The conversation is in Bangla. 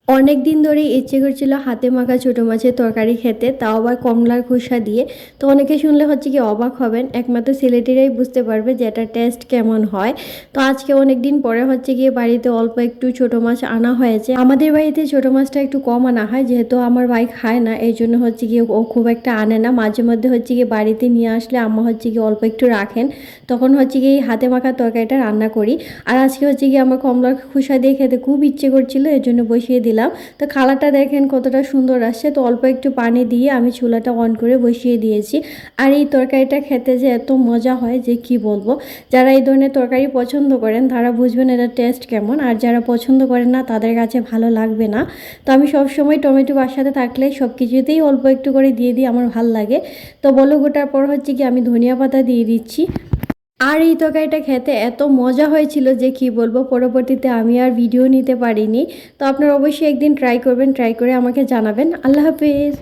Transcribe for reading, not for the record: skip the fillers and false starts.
অনেক দিন ধরেই ইচ্ছে করছিল হাতে মাখা ছোটো মাছের তরকারি খেতে, তাও আবার কমলার খোসা দিয়ে। তো অনেকে শুনলে হচ্ছে কি অবাক হবেন, একমাত্র সিলেটিরাই বুঝতে পারবে যে এটার টেস্ট কেমন হয়। তো আজকে অনেক দিন পরে হচ্ছে গিয়ে বাড়িতে অল্প একটু ছোটো মাছ আনা হয়েছে। আমাদের বাড়িতে ছোটো মাছটা একটু কম আনা হয়, যেহেতু আমার ভাই খায় না, এই জন্য হচ্ছে গিয়ে ও খুব একটা আনে না। মাঝে মধ্যে হচ্ছে গিয়ে বাড়িতে নিয়ে আসলে আম্মা হচ্ছে গিয়ে অল্প একটু রাখেন, তখন হচ্ছে গিয়ে এই হাতে মাখা তরকারিটা রান্না করি। আর আজকে হচ্ছে গিয়ে আমার কমলার খোসা দিয়ে খেতে খুব ইচ্ছে করছিল, এর জন্য বসিয়ে দিলাম। তো খালাটা দেখেন কতটা সুন্দর আসছে। তো অল্প একটু পানি দিয়ে আমি চুলাটা অন করে বসিয়ে দিয়েছি। আর এই তরকারিটা খেতে যে এত মজা হয় যে কি বলবো। যারা এই ধরনের তরকারি পছন্দ করেন তারা বুঝবেন এটার টেস্ট কেমন, আর যারা পছন্দ করেন না তাদের কাছে ভালো লাগবে না। তো আমি সবসময় টমেটো বাসাতে থাকলে সব কিছুতেই অল্প একটু করে দিয়ে দিই, আমার ভাল লাগে। তো বলো গোটার পর হচ্ছে কি আমি ধনিয়া পাতা দিয়ে দিচ্ছি। আর এই তরকারিটা খেতে এত মজা হয়েছিল যে কি বলবো। পরবর্তীতে আমি আর ভিডিও নিতে পারিনি। তো আপনারা অবশ্যই একদিন ট্রাই করবেন, ট্রাই করে আমাকে জানাবেন। আল্লাহ হাফেজ।